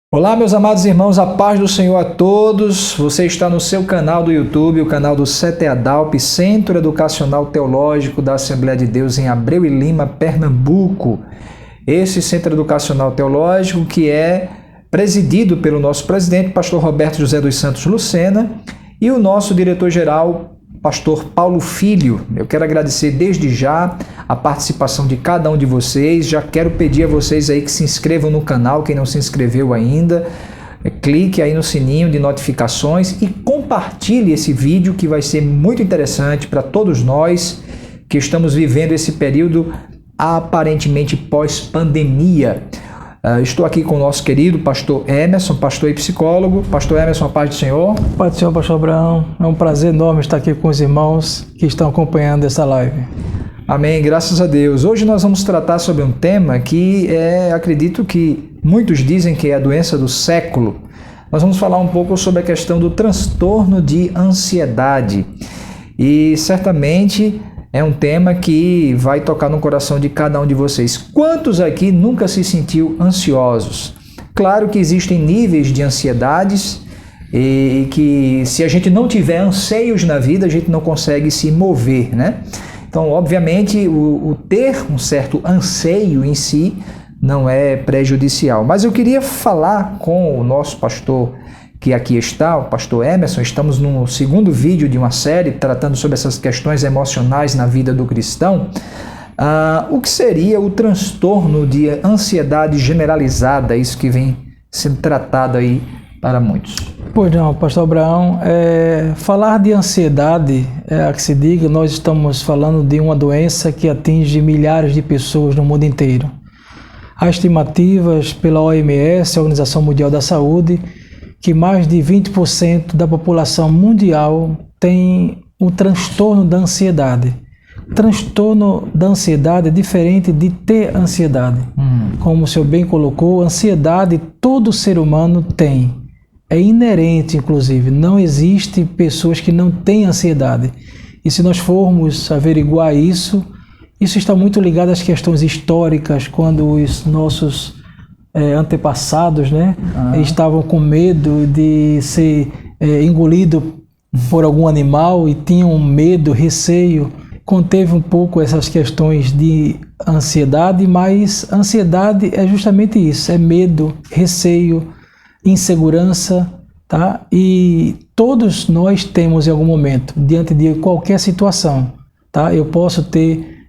Olá, meus amados irmãos, a paz do Senhor a todos. Você está no seu canal do YouTube, o canal do CETEADALP, Centro Educacional Teológico da Assembleia de Deus em Abreu e Lima, Pernambuco. Esse Centro Educacional Teológico que é presidido pelo nosso presidente, pastor Roberto José dos Santos Lucena, e o nosso diretor-geral, pastor Paulo Filho. Eu quero agradecer desde já a participação de cada um de vocês. Já quero pedir a vocês aí que se inscrevam no canal, quem não se inscreveu ainda. Clique aí no sininho de notificações e compartilhe esse vídeo que vai ser muito interessante para todos nós que estamos vivendo esse período aparentemente pós-pandemia. Estou aqui com o nosso querido pastor Emerson, pastor e psicólogo. Pastor Emerson, a paz do Senhor. Paz do Senhor, pastor Abraão. É um prazer enorme estar aqui com os irmãos que estão acompanhando essa live. Amém, graças a Deus. Hoje nós vamos tratar sobre um tema que acredito que muitos dizem que é a doença do século. Nós vamos falar um pouco sobre a questão do transtorno de ansiedade. E certamente é um tema que vai tocar no coração de cada um de vocês. Quantos aqui nunca se sentiu ansiosos? Claro que existem níveis de ansiedades e que se a gente não tiver anseios na vida, a gente não consegue se mover, né? Então, obviamente, o ter um certo anseio em si não é prejudicial. Mas eu queria falar com o nosso pastor que aqui está, o pastor Emerson. Estamos no segundo vídeo de uma série tratando sobre essas questões emocionais na vida do cristão. O que seria o transtorno de ansiedade generalizada, isso que vem sendo tratado aí para muitos? Pois não, pastor Abraão, falar de ansiedade, a que se diga, nós estamos falando de uma doença que atinge milhares de pessoas no mundo inteiro. Há estimativas pela OMS, a Organização Mundial da Saúde, que mais de 20% da população mundial tem um transtorno da ansiedade. Transtorno da ansiedade é diferente de ter ansiedade. Como o senhor bem colocou, ansiedade todo ser humano tem. É inerente, inclusive. Não existe pessoas que não têm ansiedade. E se nós formos averiguar isso está muito ligado às questões históricas, quando os nossos antepassados, estavam com medo de ser engolido por algum animal e tinham medo, receio. Conteve um pouco essas questões de ansiedade, mas ansiedade é justamente isso, é medo, receio, insegurança, tá? E todos nós temos em algum momento, diante de qualquer situação, tá? Eu posso ter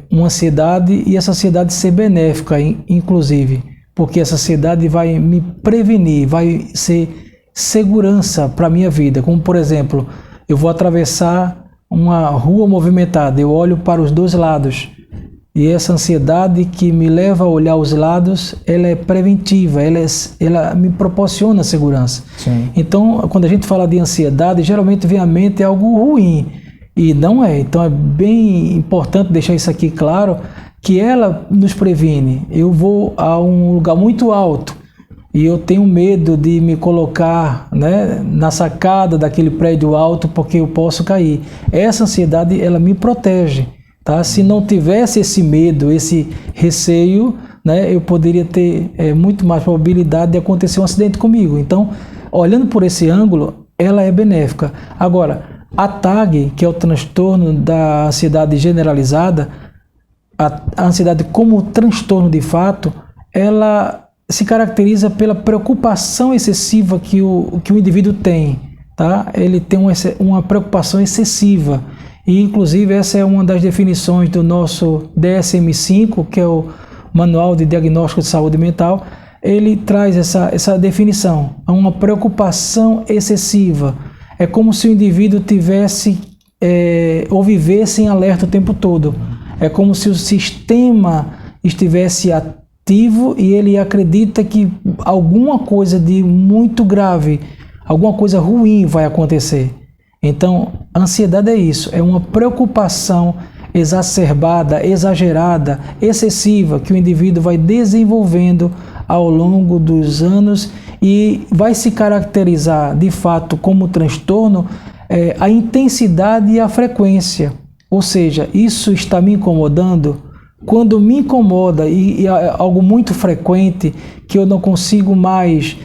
uma ansiedade e essa ansiedade ser benéfica, inclusive, porque essa ansiedade vai me prevenir, vai ser segurança para a minha vida. Como, por exemplo, eu vou atravessar uma rua movimentada, eu olho para os dois lados. E essa ansiedade que me leva a olhar os lados, ela é preventiva, ela me proporciona segurança. Sim. Então, quando a gente fala de ansiedade, geralmente vem à mente algo ruim. E não é. Então, é bem importante deixar isso aqui claro, que ela nos previne. Eu vou a um lugar muito alto e eu tenho medo de me colocar, na sacada daquele prédio alto porque eu posso cair. Essa ansiedade, ela me protege, tá? Se não tivesse esse medo, esse receio, eu poderia ter muito mais probabilidade de acontecer um acidente comigo. Então, olhando por esse ângulo, ela é benéfica. Agora, a TAG, que é o transtorno da ansiedade generalizada, a ansiedade como transtorno de fato, ela se caracteriza pela preocupação excessiva que o indivíduo tem, tá? Ele tem uma preocupação excessiva e inclusive essa é uma das definições do nosso DSM-5, que é o Manual de Diagnóstico de Saúde Mental. Ele traz essa definição, uma preocupação excessiva. É como se o indivíduo tivesse ou vivesse em alerta o tempo todo. É como se o sistema estivesse ativo e ele acredita que alguma coisa de muito grave, alguma coisa ruim vai acontecer. Então, a ansiedade é isso, é uma preocupação exacerbada, exagerada, excessiva, que o indivíduo vai desenvolvendo ao longo dos anos e vai se caracterizar, de fato, como transtorno, a intensidade e a frequência. Ou seja, isso está me incomodando, quando me incomoda e é algo muito frequente, que eu não consigo mais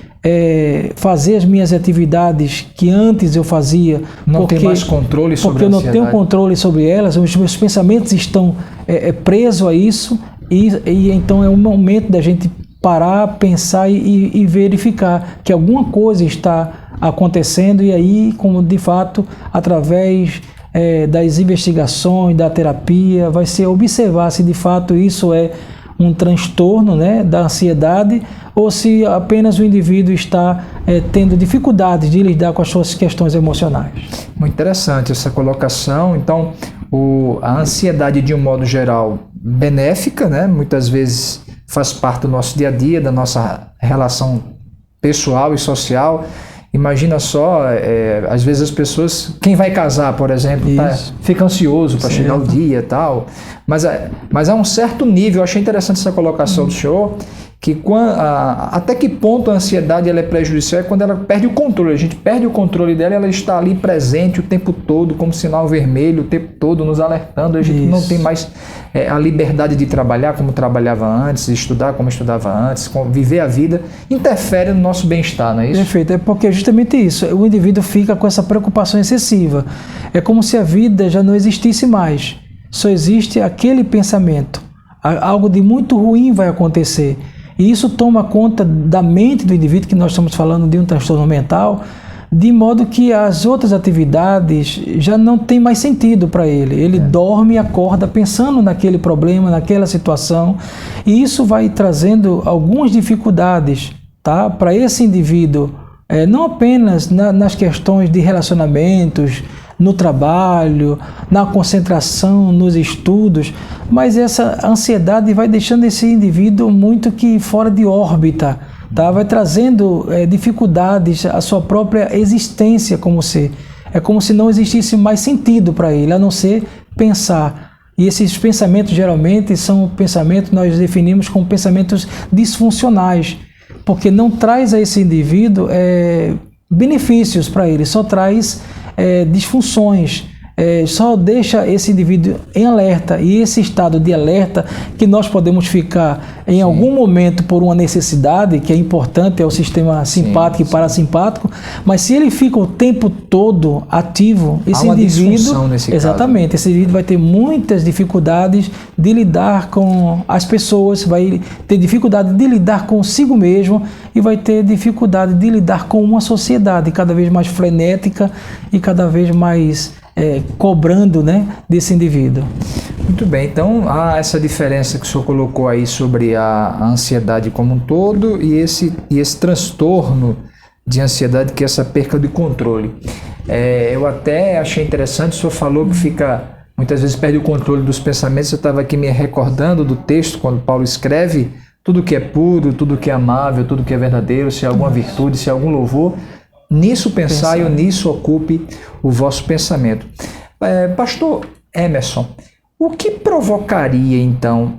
fazer as minhas atividades que antes eu fazia, não tem mais controle sobre a ansiedade. Porque eu não tenho controle sobre elas, os meus pensamentos estão presos a isso, e então é um momento da gente parar, pensar e verificar que alguma coisa está acontecendo, e aí, como de fato, através das investigações, da terapia, vai ser observar se de fato isso é um transtorno, né, da ansiedade, ou se apenas o indivíduo está tendo dificuldades de lidar com as suas questões emocionais. Muito interessante essa colocação. Então, a ansiedade, de um modo geral, benéfica, né, muitas vezes faz parte do nosso dia a dia, da nossa relação pessoal e social. Imagina só, às vezes as pessoas, quem vai casar, por exemplo, fica ansioso para chegar o dia e tal, mas há um certo nível. Eu achei interessante essa colocação do senhor, que até que ponto a ansiedade ela é prejudicial é quando ela perde o controle. A gente perde o controle dela, ela está ali presente o tempo todo, como sinal vermelho, o tempo todo nos alertando. A gente não tem mais a liberdade de trabalhar como trabalhava antes, estudar como estudava antes, viver a vida, interfere no nosso bem-estar, não é isso? Perfeito, é porque é justamente isso. O indivíduo fica com essa preocupação excessiva. É como se a vida já não existisse mais. Só existe aquele pensamento. Algo de muito ruim vai acontecer. E isso toma conta da mente do indivíduo, que nós estamos falando de um transtorno mental, de modo que as outras atividades já não têm mais sentido para ele. Ele dorme e acorda pensando naquele problema, naquela situação, e isso vai trazendo algumas dificuldades, tá, para esse indivíduo, não apenas nas questões de relacionamentos, no trabalho, na concentração, nos estudos, mas essa ansiedade vai deixando esse indivíduo muito que fora de órbita, tá? Vai trazendo dificuldades à sua própria existência como ser. É como se não existisse mais sentido para ele, a não ser pensar. E esses pensamentos geralmente são pensamentos, nós definimos como pensamentos disfuncionais, porque não traz a esse indivíduo benefícios para ele, só traz disfunções, só deixa esse indivíduo em alerta, e esse estado de alerta que nós podemos ficar em algum momento por uma necessidade, que é importante, é o sistema simpático e parasimpático, mas se ele fica o tempo todo ativo, esse indivíduo, exatamente, esse indivíduo vai ter muitas dificuldades de lidar com as pessoas, vai ter dificuldade de lidar consigo mesmo e vai ter dificuldade de lidar com uma sociedade cada vez mais frenética e cada vez mais cobrando, né, desse indivíduo. Muito bem, então há essa diferença que o senhor colocou aí sobre a ansiedade como um todo e esse transtorno de ansiedade, que é essa perca de controle. Eu até achei interessante, o senhor falou que muitas vezes perde o controle dos pensamentos. Eu estava aqui me recordando do texto, quando Paulo escreve: tudo que é puro, tudo que é amável, tudo que é verdadeiro, se há alguma virtude, se há algum louvor, nisso pensai ou nisso ocupe o vosso pensamento. Pastor Emerson, o que provocaria então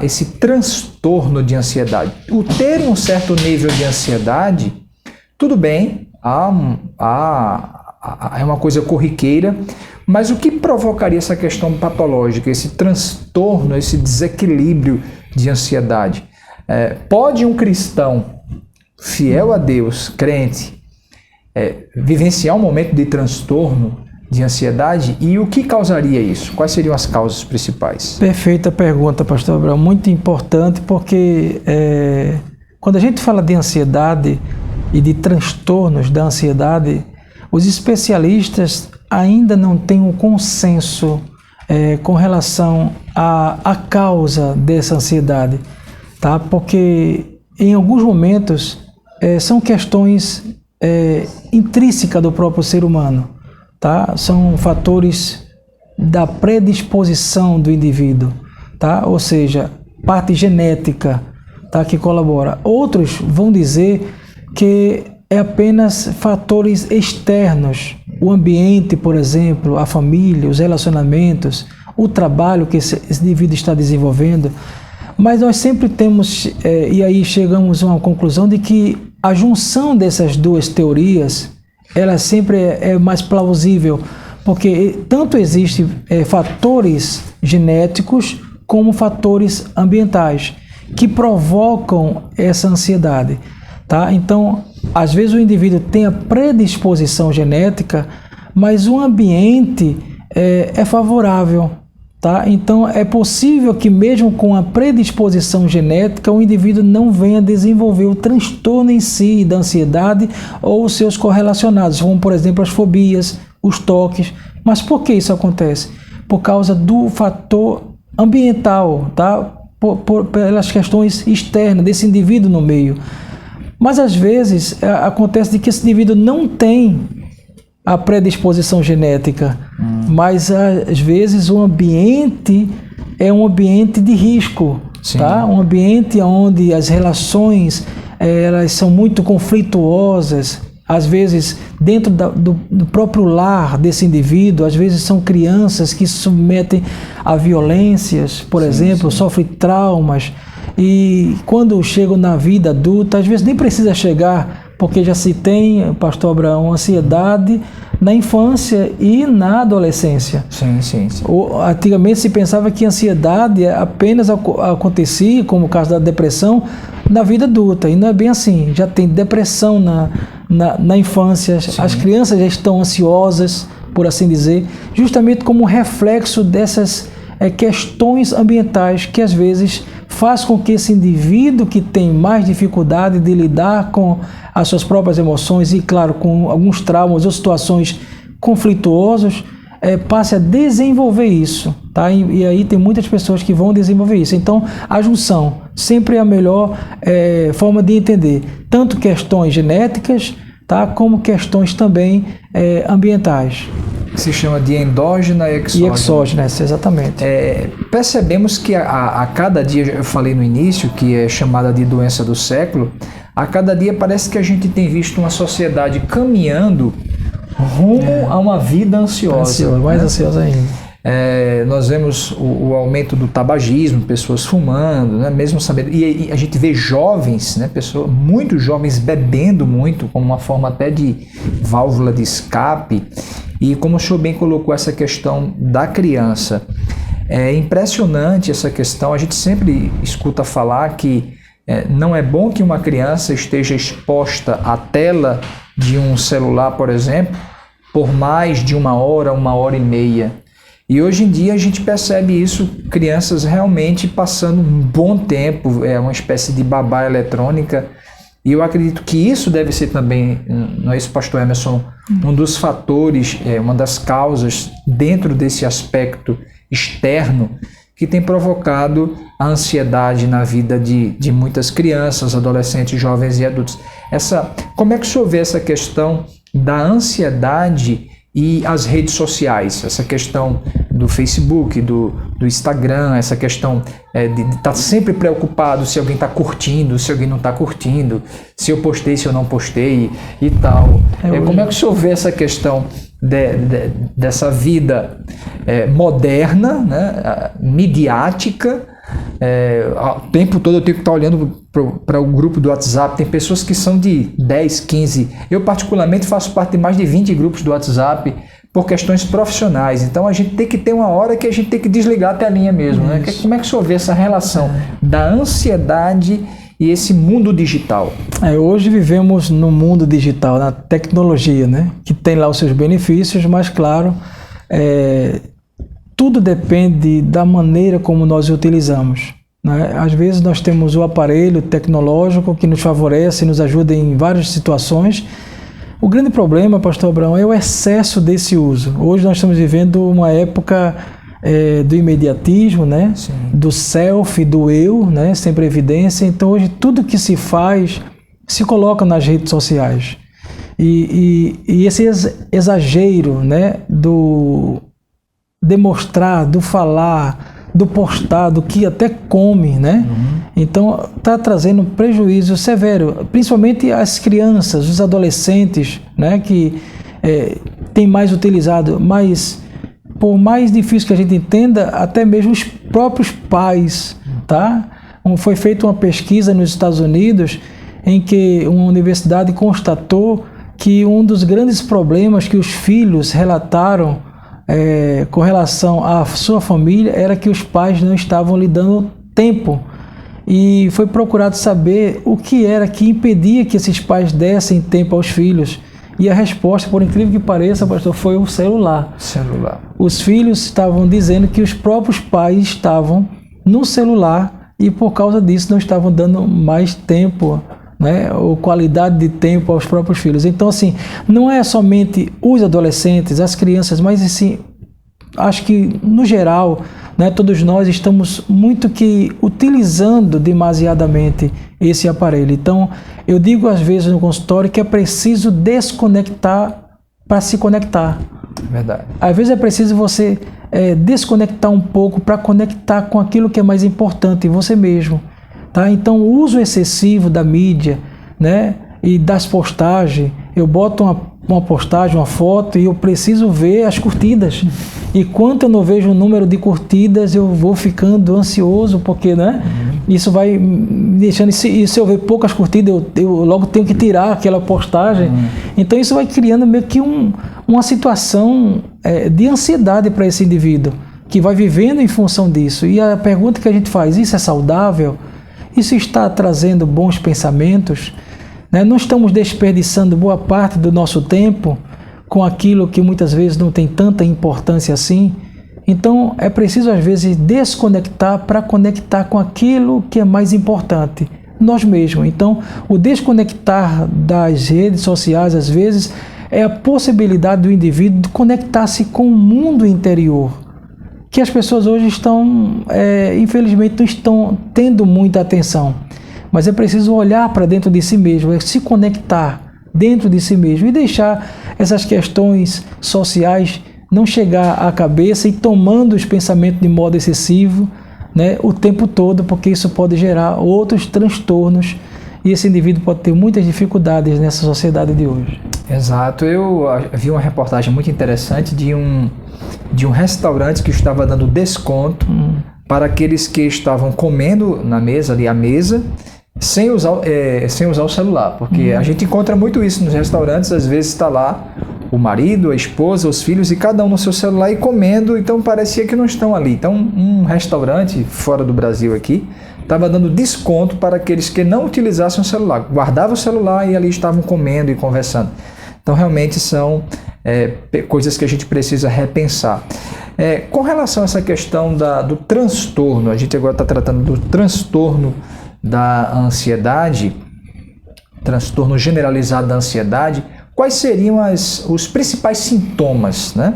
esse transtorno de ansiedade? O ter um certo nível de ansiedade, tudo bem, é uma coisa corriqueira, mas o que provocaria essa questão patológica, esse transtorno, esse desequilíbrio de ansiedade? Pode um cristão fiel a Deus, crente, vivenciar um momento de transtorno de ansiedade, e o que causaria isso? Quais seriam as causas principais? Perfeita pergunta, pastor Abraão, muito importante, porque quando a gente fala de ansiedade e de transtornos da ansiedade, os especialistas ainda não têm um consenso com relação à causa dessa ansiedade, tá? Porque em alguns momentos são questões intrínsecas do próprio ser humano, tá? São fatores da predisposição do indivíduo, tá? Ou seja, parte genética, tá, que colabora. Outros vão dizer que é apenas fatores externos, o ambiente, por exemplo, a família, os relacionamentos, o trabalho que esse indivíduo está desenvolvendo. Mas nós sempre temos, e aí chegamos a uma conclusão de que a junção dessas duas teorias, ela sempre é mais plausível, porque tanto existem fatores genéticos como fatores ambientais que provocam essa ansiedade, tá? Então, às vezes o indivíduo tem a predisposição genética, mas o ambiente é favorável, tá? Então, é possível que mesmo com a predisposição genética, o indivíduo não venha desenvolver o transtorno em si da ansiedade ou os seus correlacionados, como, por exemplo, as fobias, os toques. Mas por que isso acontece? Por causa do fator ambiental, tá? Pelas questões externas desse indivíduo no meio. Mas às vezes acontece de que esse indivíduo não tem a predisposição genética, mas às vezes o ambiente é um ambiente de risco, tá? Um ambiente onde as relações elas são muito conflituosas, às vezes dentro do próprio lar desse indivíduo, às vezes são crianças que se submetem a violências, por exemplo, sofrem traumas, e quando chegam na vida adulta, às vezes nem precisa chegar, porque já se tem, pastor Abraão, ansiedade na infância e na adolescência. Sim. Antigamente se pensava que a ansiedade apenas acontecia, como o caso da depressão, na vida adulta, e não é bem assim. Já tem depressão na infância, as crianças já estão ansiosas, por assim dizer, justamente como reflexo dessas questões ambientais que às vezes faz com que esse indivíduo que tem mais dificuldade de lidar com as suas próprias emoções e, claro, com alguns traumas ou situações conflituosas, passe a desenvolver isso, tá? E aí tem muitas pessoas que vão desenvolver isso. Então, a junção sempre é a melhor forma de entender tanto questões genéticas, tá, como questões também ambientais. Se chama de endógena e exógena. E exógena, exatamente. Percebemos que a cada dia, eu falei no início, que é chamada de doença do século, a cada dia parece que a gente tem visto uma sociedade caminhando rumo a uma vida ansiosa. Mais ansiosa ainda. Nós vemos o aumento do tabagismo, pessoas fumando, né, mesmo sabendo, e a gente vê jovens, né, muitos jovens bebendo muito, como uma forma até de válvula de escape. E como o senhor bem colocou essa questão da criança, é impressionante essa questão. A gente sempre escuta falar que não é bom que uma criança esteja exposta à tela de um celular, por exemplo, por mais de 1 hora e meia. E hoje em dia a gente percebe isso, crianças realmente passando um bom tempo, uma espécie de babá eletrônica. E eu acredito que isso deve ser também, não é isso, pastor Emerson, um dos fatores, uma das causas dentro desse aspecto externo que tem provocado a ansiedade na vida de muitas crianças, adolescentes, jovens e adultos. Como é que o senhor vê essa questão da ansiedade e as redes sociais, essa questão do Facebook, do Instagram, essa questão de estar sempre preocupado se alguém está curtindo, se alguém não está curtindo, se eu postei, se eu não postei e tal. Como é que o senhor vê essa questão dessa vida moderna, né, midiática? O tempo todo eu tenho que estar olhando para o grupo do WhatsApp. Tem pessoas que são de 10, 15. Eu particularmente faço parte de mais de 20 grupos do WhatsApp por questões profissionais. Então a gente tem que ter uma hora que a gente tem que desligar a telinha mesmo, né? Como é que o senhor vê essa relação da ansiedade e esse mundo digital? Hoje vivemos no mundo digital, na tecnologia, né? Que tem lá os seus benefícios, mas claro, tudo depende da maneira como nós utilizamos, né? Às vezes nós temos o aparelho tecnológico que nos favorece, nos ajuda em várias situações. O grande problema, pastor Abraão, é o excesso desse uso. Hoje nós estamos vivendo uma época do imediatismo, né? Sim. Do selfie, do eu, né? Sempre evidência. Então hoje tudo que se faz se coloca nas redes sociais. E esse exagero, né? Do demonstrar, do falar, do postar, do que até come, né? Então está trazendo um prejuízo severo, principalmente as crianças, os adolescentes, né? Que tem mais utilizado, mas por mais difícil que a gente entenda, até mesmo os próprios pais, tá? Foi feita uma pesquisa nos Estados Unidos em que uma universidade constatou que um dos grandes problemas que os filhos relataram com relação à sua família era que os pais não estavam lhe dando tempo. E foi procurado saber o que era que impedia que esses pais dessem tempo aos filhos. E a resposta, por incrível que pareça, pastor, foi o celular. Os filhos estavam dizendo que os próprios pais estavam no celular e por causa disso não estavam dando mais tempo, né, ou qualidade de tempo aos próprios filhos. Então, assim, não é somente os adolescentes, as crianças, mas assim, acho que no geral, né, todos nós estamos muito que utilizando demasiadamente esse aparelho. Então, eu digo às vezes no consultório que é preciso desconectar para se conectar. Verdade. Às vezes é preciso você desconectar um pouco para conectar com aquilo que é mais importante em você mesmo. Tá? Então, o uso excessivo da mídia, né, e das postagens, eu boto uma postagem, uma foto, e eu preciso ver as curtidas. E quando eu não vejo o número de curtidas, eu vou ficando ansioso, porque, né, isso vai me deixando... E se eu ver poucas curtidas, eu logo tenho que tirar aquela postagem. Então, isso vai criando meio que uma situação de ansiedade para esse indivíduo, que vai vivendo em função disso. E a pergunta que a gente faz, isso é saudável? Isso está trazendo bons pensamentos? Não estamos desperdiçando boa parte do nosso tempo com aquilo que muitas vezes não tem tanta importância assim? Então, é preciso às vezes desconectar para conectar com aquilo que é mais importante, nós mesmos. Então, o desconectar das redes sociais, às vezes, é a possibilidade do indivíduo de conectar-se com o mundo interior, que as pessoas hoje estão, infelizmente, não estão tendo muita atenção. Mas é preciso olhar para dentro de si mesmo, se conectar dentro de si mesmo e deixar essas questões sociais não chegar à cabeça e tomando os pensamentos de modo excessivo, né, o tempo todo, porque isso pode gerar outros transtornos e esse indivíduo pode ter muitas dificuldades nessa sociedade de hoje. Exato. Eu vi uma reportagem muito interessante de um restaurante que estava dando desconto para aqueles que estavam comendo na mesa, ali à mesa, sem usar o celular, porque a gente encontra muito isso nos restaurantes. Às vezes está lá o marido, a esposa, os filhos e cada um no seu celular e comendo, então parecia que não estão ali. Então um restaurante fora do Brasil aqui estava dando desconto para aqueles que não utilizassem o celular, guardavam o celular e ali estavam comendo e conversando. Então realmente são coisas que a gente precisa repensar. Com relação a essa questão do transtorno, a gente agora está tratando do transtorno da ansiedade, transtorno generalizado da ansiedade. Quais seriam os principais sintomas, né?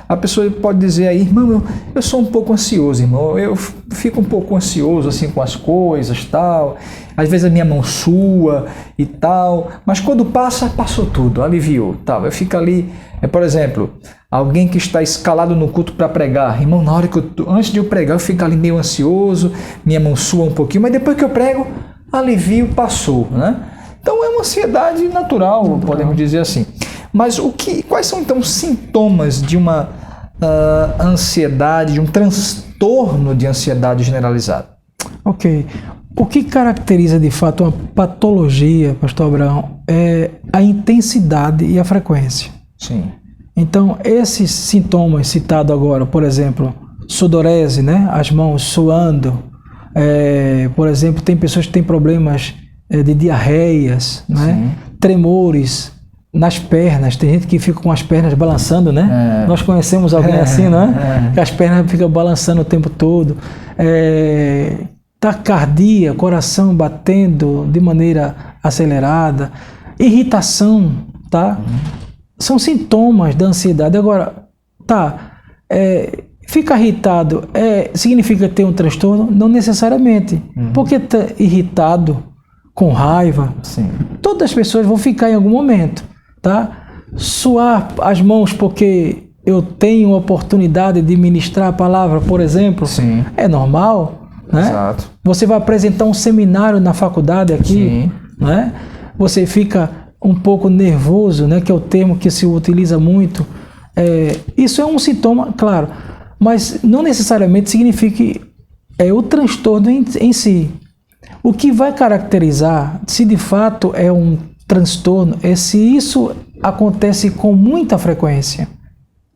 A pessoa pode dizer aí, irmão, eu sou um pouco ansioso, irmão, eu fico um pouco ansioso assim com as coisas, tal, às vezes a minha mão sua e tal, mas quando passou tudo, aliviou, tal. Eu fico ali, por exemplo, alguém que está escalado no culto para pregar, irmão, na hora que antes de eu pregar, eu fico ali meio ansioso, minha mão sua um pouquinho, mas depois que eu prego, alivio, passou, né? Então é uma ansiedade natural, podemos dizer assim. Mas quais são então os sintomas de uma ansiedade, de um transtorno de ansiedade generalizada? Ok. O que caracteriza de fato uma patologia, pastor Abraão, é a intensidade e a frequência. Sim. Então, esses sintomas citados agora, por exemplo, sudorese, né? As mãos suando, por exemplo, tem pessoas que têm problemas de diarreias, né? Tremores nas pernas, tem gente que fica com as pernas balançando, né? Nós conhecemos alguém assim, né? Que as pernas ficam balançando o tempo todo. Taquicardia, coração batendo de maneira acelerada, irritação, tá? São sintomas da ansiedade. Agora, ficar irritado significa ter um transtorno? Não necessariamente. Porque tá irritado, com raiva, sim, todas as pessoas vão ficar em algum momento, tá? Suar as mãos porque eu tenho a oportunidade de ministrar a palavra, por exemplo, sim, é normal, né? Exato. Você vai apresentar um seminário na faculdade aqui, sim, né? Você fica um pouco nervoso, né? Que é o termo que se utiliza muito. Isso é um sintoma, claro, mas não necessariamente significa que é o transtorno em si. O que vai caracterizar se de fato é um transtorno é se isso acontece com muita frequência,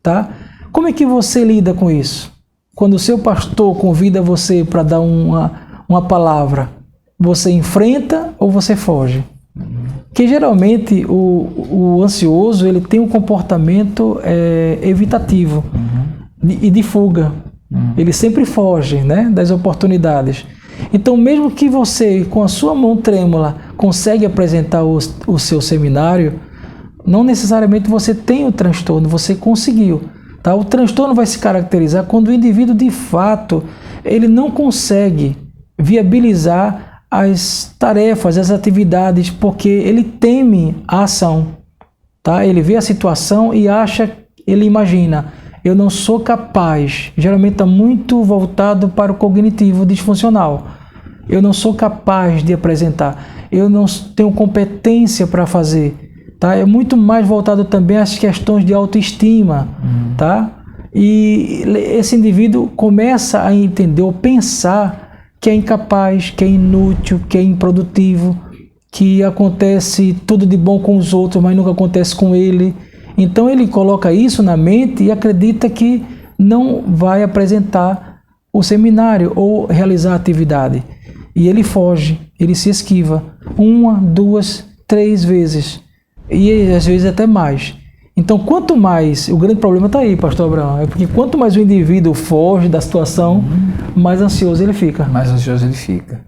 tá? Como é que você lida com isso? Quando o seu pastor convida você para dar uma palavra, você enfrenta ou você foge? Que geralmente o ansioso ele tem um comportamento evitativo e de fuga. Ele sempre foge, né, das oportunidades. Então, mesmo que você, com a sua mão trêmula, consegue apresentar o seu seminário, não necessariamente você tem o transtorno, você conseguiu. Tá? O transtorno vai se caracterizar quando o indivíduo, de fato, ele não consegue viabilizar as tarefas, as atividades, porque ele teme a ação. Tá? Ele vê a situação e ele imagina, eu não sou capaz. Geralmente está muito voltado para o cognitivo disfuncional. Eu não sou capaz de apresentar. Eu não tenho competência para fazer. Tá? É muito mais voltado também às questões de autoestima. Tá? E esse indivíduo começa a entender ou pensar que é incapaz, que é inútil, que é improdutivo, que acontece tudo de bom com os outros, mas nunca acontece com ele. Então ele coloca isso na mente e acredita que não vai apresentar o seminário ou realizar a atividade. E ele foge, ele se esquiva 1, 2, 3 vezes. E às vezes até mais. Então quanto mais, o grande problema está aí, pastor Abraão, é porque quanto mais o indivíduo foge da situação, mais ansioso ele fica. Mais ansioso ele fica.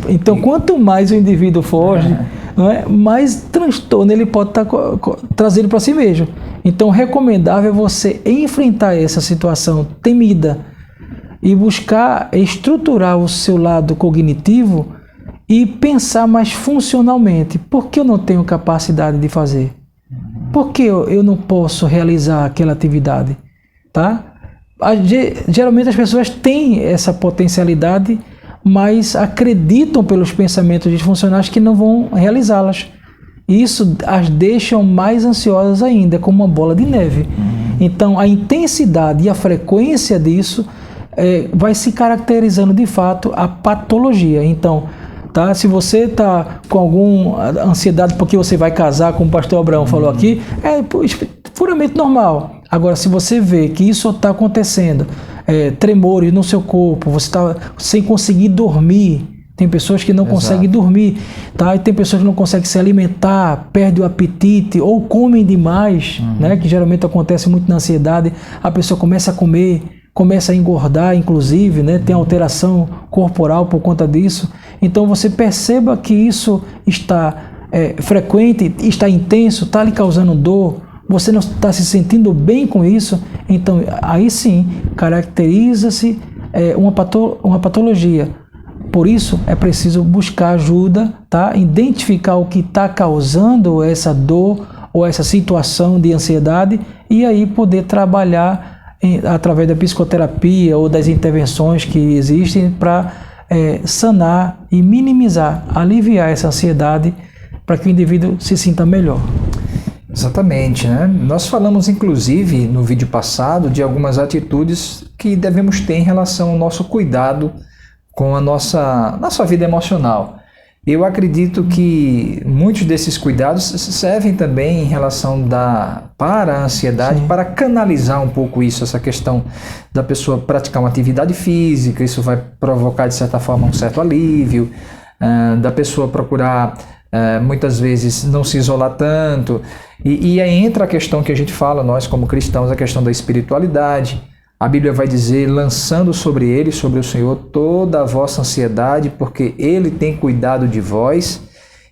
Então quanto mais o indivíduo foge, não é, mais transtorno ele pode estar trazendo para si mesmo. Então o recomendável é você enfrentar essa situação temida e buscar estruturar o seu lado cognitivo e pensar mais funcionalmente. Por que eu não tenho capacidade de fazer? Por que eu não posso realizar aquela atividade? Tá? Geralmente as pessoas têm essa potencialidade, mas acreditam pelos pensamentos disfuncionais que não vão realizá-las. Isso as deixam mais ansiosas ainda, como uma bola de neve. Então a intensidade e a frequência disso vai se caracterizando de fato a patologia. Então, tá? Se você está com alguma ansiedade porque você vai casar, como o pastor Abraão falou aqui, é puramente normal. Agora, se você vê que isso está acontecendo, tremores no seu corpo, você está sem conseguir dormir, tem pessoas que não conseguem dormir, tá? E tem pessoas que não conseguem se alimentar, perdem o apetite ou comem demais, né? Que geralmente acontece muito na ansiedade, a pessoa começa a comer, começa a engordar, inclusive, né? Tem alteração corporal por conta disso. Então você perceba que isso está frequente, está intenso, está lhe causando dor, você não está se sentindo bem com isso, então aí sim caracteriza-se uma patologia. Por isso é preciso buscar ajuda, tá? Identificar o que está causando essa dor ou essa situação de ansiedade e aí poder trabalhar através da psicoterapia ou das intervenções que existem para sanar e minimizar, aliviar essa ansiedade para que o indivíduo se sinta melhor. Exatamente, né? Nós falamos inclusive no vídeo passado de algumas atitudes que devemos ter em relação ao nosso cuidado com a nossa vida emocional. Eu acredito que muitos desses cuidados servem também em relação para a ansiedade, para canalizar um pouco isso, essa questão da pessoa praticar uma atividade física, isso vai provocar de certa forma um certo alívio, da pessoa procurar muitas vezes não se isolar tanto, e aí entra a questão que a gente fala, nós como cristãos, a questão da espiritualidade. A Bíblia vai dizer, lançando sobre ele, sobre o Senhor, toda a vossa ansiedade, porque ele tem cuidado de vós.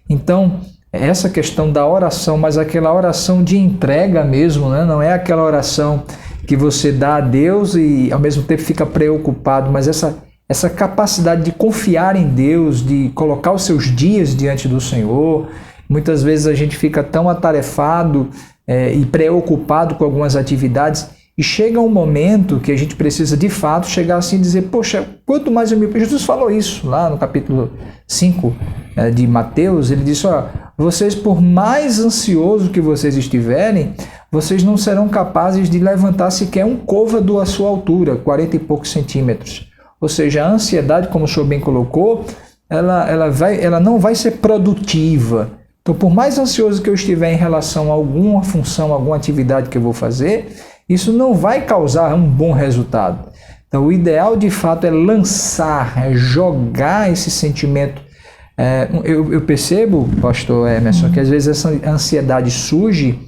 Então, essa questão da oração, mas aquela oração de entrega mesmo, né? Não é aquela oração que você dá a Deus e ao mesmo tempo fica preocupado, mas essa capacidade de confiar em Deus, de colocar os seus dias diante do Senhor. Muitas vezes a gente fica tão atarefado e preocupado com algumas atividades, e chega um momento que a gente precisa de fato chegar assim e dizer, poxa, quanto mais eu me... Jesus falou isso lá no capítulo 5 de Mateus, ele disse, vocês por mais ansiosos que vocês estiverem, vocês não serão capazes de levantar sequer um côvado à sua altura, 40 e poucos centímetros. Ou seja, a ansiedade, como o senhor bem colocou, ela não vai ser produtiva. Então, por mais ansioso que eu estiver em relação a alguma função, alguma atividade que eu vou fazer, isso não vai causar um bom resultado. Então, o ideal de fato é lançar, é jogar esse sentimento. Eu percebo, pastor Emerson, que às vezes essa ansiedade surge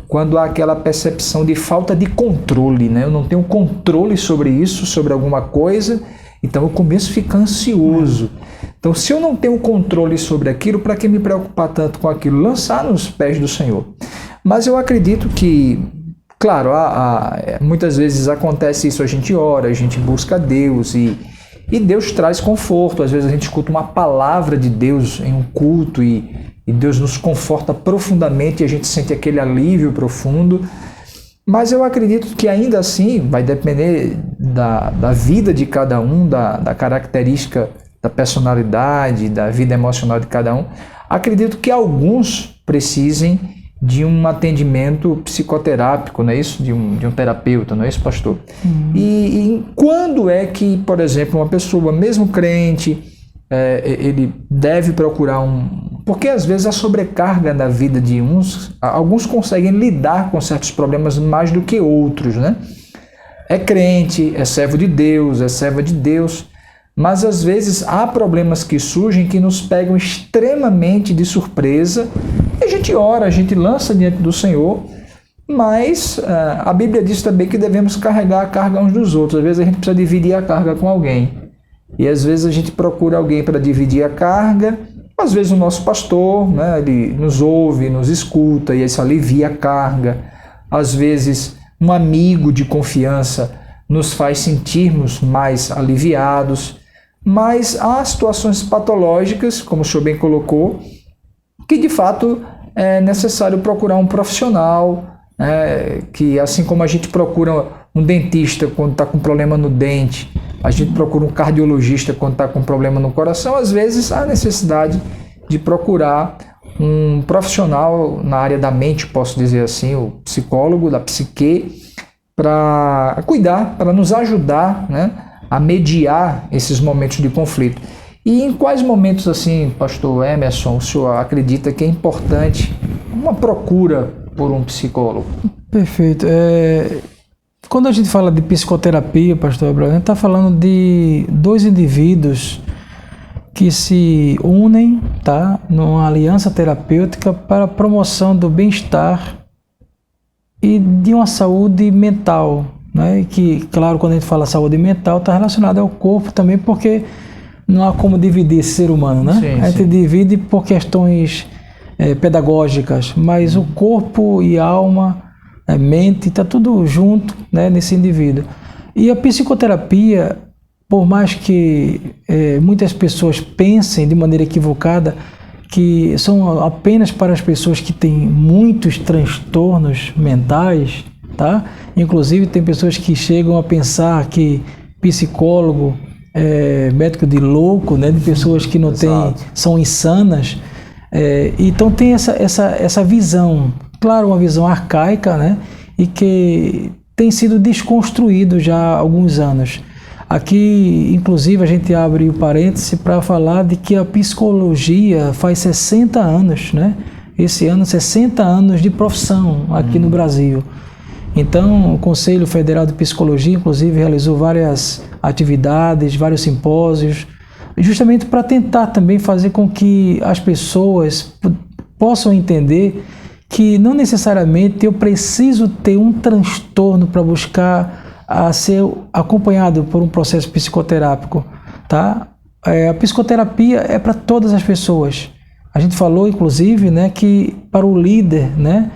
quando há aquela percepção de falta de controle, né? Eu não tenho controle sobre isso, sobre alguma coisa, então eu começo a ficar ansioso. Então, se eu não tenho controle sobre aquilo, para que me preocupar tanto com aquilo? Lançar nos pés do Senhor. Mas eu acredito que, claro, muitas vezes acontece isso, a gente ora, a gente busca Deus e Deus traz conforto. Às vezes a gente escuta uma palavra de Deus em um culto e Deus nos conforta profundamente e a gente sente aquele alívio profundo. Mas eu acredito que ainda assim vai depender da vida de cada um, da característica, da personalidade, da vida emocional de cada um. Acredito que alguns precisem de um atendimento psicoterápico, não é isso? De um terapeuta, não é isso, pastor? E quando é que, por exemplo, uma pessoa, mesmo crente, ele deve procurar porque às vezes a sobrecarga da vida de alguns conseguem lidar com certos problemas mais do que outros, né? É crente, é servo de Deus, é serva de Deus, mas às vezes há problemas que surgem que nos pegam extremamente de surpresa. A gente ora, a gente lança diante do Senhor, mas a Bíblia diz também que devemos carregar a carga uns dos outros. Às vezes a gente precisa dividir a carga com alguém. E às vezes a gente procura alguém para dividir a carga. Às vezes o nosso pastor, né, ele nos ouve, nos escuta e isso alivia a carga. Às vezes um amigo de confiança nos faz sentirmos mais aliviados. Mas há situações patológicas, como o senhor bem colocou, que de fato é necessário procurar um profissional, que assim como a gente procura um dentista quando está com problema no dente, a gente procura um cardiologista quando está com problema no coração, às vezes há necessidade de procurar um profissional na área da mente, posso dizer assim, o psicólogo, da psique, para cuidar, para nos ajudar, né, a mediar esses momentos de conflito. E em quais momentos, assim, pastor Emerson, o senhor acredita que é importante uma procura por um psicólogo? Perfeito. Quando a gente fala de psicoterapia, pastor Abraão, a gente está falando de dois indivíduos que se unem, tá, numa aliança terapêutica para a promoção do bem-estar e de uma saúde mental, né? Que, claro, quando a gente fala saúde mental, está relacionado ao corpo também, porque não há como dividir esse ser humano, né? Sim, a gente divide por questões pedagógicas, mas o corpo e alma, mente, está tudo junto, né, nesse indivíduo. E a psicoterapia, por mais que muitas pessoas pensem de maneira equivocada que são apenas para as pessoas que têm muitos transtornos mentais, tá? Inclusive tem pessoas que chegam a pensar que psicólogo é médico de louco, né? De pessoas que não têm, são insanas. Então tem essa visão, claro, uma visão arcaica, né? E que tem sido desconstruído já há alguns anos. Aqui, inclusive, a gente abre o parêntese para falar de que a psicologia faz 60 anos, né? Esse ano, 60 anos de profissão aqui no Brasil. Então, o Conselho Federal de Psicologia, inclusive, realizou várias atividades, vários simpósios, justamente para tentar também fazer com que as pessoas possam entender que não necessariamente eu preciso ter um transtorno para buscar a ser acompanhado por um processo psicoterápico, tá? A psicoterapia é para todas as pessoas. A gente falou, inclusive, né, que para o líder, né,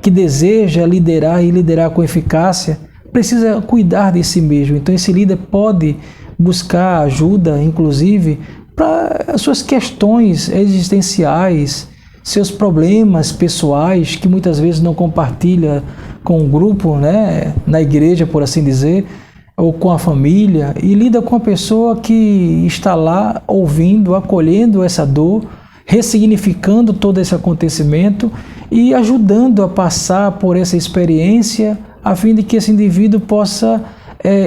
que deseja liderar e liderar com eficácia, precisa cuidar de si mesmo. Então esse líder pode buscar ajuda, inclusive, para as suas questões existenciais, seus problemas pessoais, que muitas vezes não compartilha com o grupo, né, na igreja, por assim dizer, ou com a família, e lida com a pessoa que está lá ouvindo, acolhendo essa dor, ressignificando todo esse acontecimento e ajudando a passar por essa experiência, a fim de que esse indivíduo possa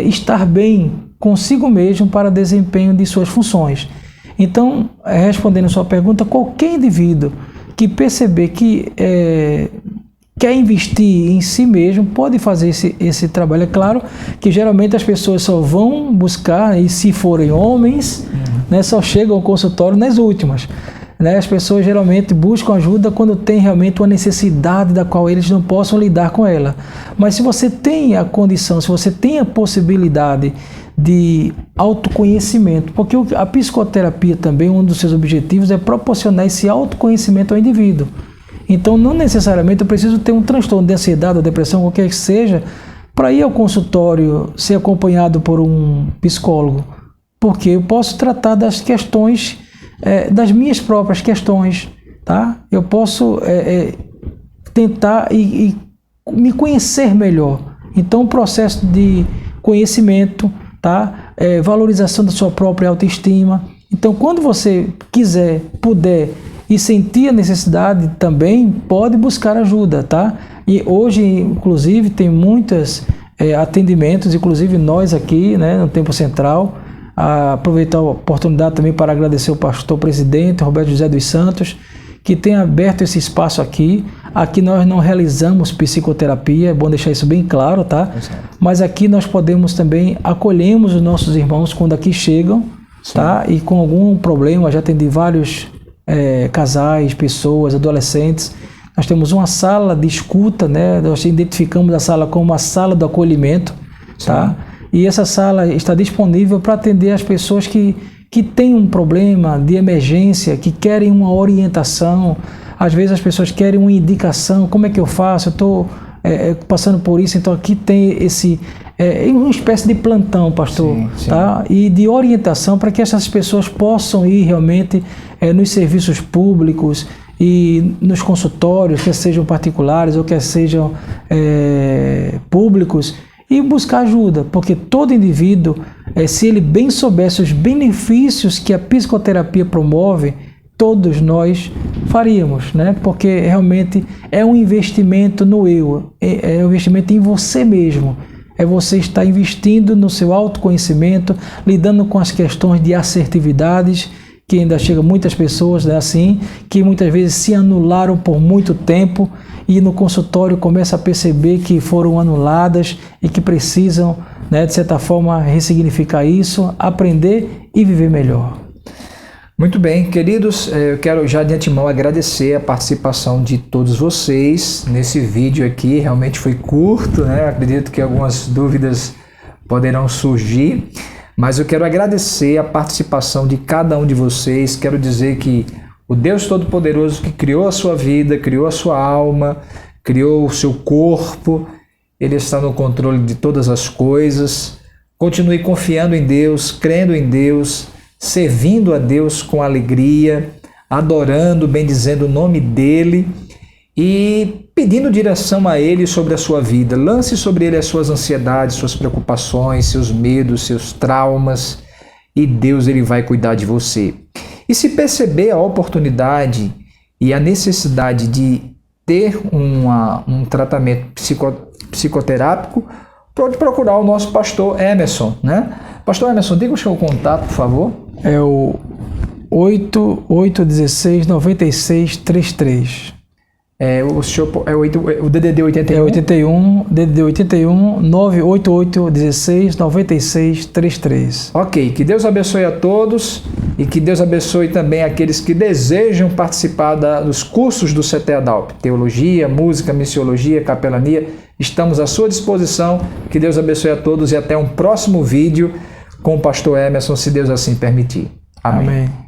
estar bem consigo mesmo para desempenho de suas funções. Então, respondendo a sua pergunta, qualquer indivíduo que perceber que quer investir em si mesmo, pode fazer esse trabalho. É claro que geralmente as pessoas só vão buscar, e se forem homens, né, só chegam ao consultório nas últimas. Né? As pessoas geralmente buscam ajuda quando tem realmente uma necessidade da qual eles não possam lidar com ela. Mas se você tem a condição, se você tem a possibilidade de autoconhecimento, porque a psicoterapia também, um dos seus objetivos é proporcionar esse autoconhecimento ao indivíduo. Então, não necessariamente eu preciso ter um transtorno de ansiedade ou depressão, qualquer que seja, para ir ao consultório ser acompanhado por um psicólogo, porque eu posso tratar das questões, das minhas próprias questões, tá? Eu posso tentar e me conhecer melhor. Então, o processo de conhecimento, tá? Valorização da sua própria autoestima. Então, quando você quiser, puder e sentir a necessidade também, pode buscar ajuda, tá? E hoje, inclusive, tem muitos atendimentos, inclusive nós aqui, né, no Tempo Central, aproveitar a oportunidade também para agradecer o pastor presidente, Roberto José dos Santos, que tem aberto esse espaço aqui. Aqui nós não realizamos psicoterapia, é bom deixar isso bem claro, tá? Mas aqui nós podemos também, acolhemos os nossos irmãos quando aqui chegam, tá? E com algum problema, já atendi vários casais, pessoas, adolescentes. Nós temos uma sala de escuta, né? Nós identificamos a sala como uma sala do acolhimento, tá? E essa sala está disponível para atender as pessoas que têm um problema de emergência, que querem uma orientação. Às vezes as pessoas querem uma indicação, como é que eu faço? Eu estou passando por isso, então aqui tem uma espécie de plantão, pastor, tá? E de orientação para que essas pessoas possam ir realmente nos serviços públicos e nos consultórios, quer sejam particulares ou quer sejam públicos, e buscar ajuda, porque todo indivíduo, se ele bem soubesse os benefícios que a psicoterapia promove, todos nós faríamos, né? Porque realmente é um investimento no eu, é um investimento em você mesmo. É você estar investindo no seu autoconhecimento, lidando com as questões de assertividades, que ainda chegam muitas pessoas, né, assim, que muitas vezes se anularam por muito tempo e no consultório começa a perceber que foram anuladas e que precisam, né, de certa forma, ressignificar isso, aprender e viver melhor. Muito bem, queridos, eu quero já de antemão agradecer a participação de todos vocês nesse vídeo aqui. Realmente foi curto, né? Acredito que algumas dúvidas poderão surgir, mas eu quero agradecer a participação de cada um de vocês. Quero dizer que o Deus Todo-Poderoso que criou a sua vida, criou a sua alma, criou o seu corpo, Ele está no controle de todas as coisas. Continue confiando em Deus, crendo em Deus, servindo a Deus com alegria, adorando, bendizendo o nome dEle e pedindo direção a Ele sobre a sua vida. Lance sobre Ele as suas ansiedades, suas preocupações, seus medos, seus traumas, e Deus Ele vai cuidar de você. E se perceber a oportunidade e a necessidade de ter um tratamento psicoterápico, pode procurar o nosso pastor Emerson, né? Pastor Emerson, diga o seu contato, por favor. É o 8816-9633. O DDD 81? É 81, DDD 81 98816-9633. Ok, que Deus abençoe a todos e que Deus abençoe também aqueles que desejam participar dos cursos do CETEADALP, Teologia, Música, Missiologia, Capelania. Estamos à sua disposição. Que Deus abençoe a todos e até um próximo vídeo com o pastor Emerson, se Deus assim permitir. Amém. Amém.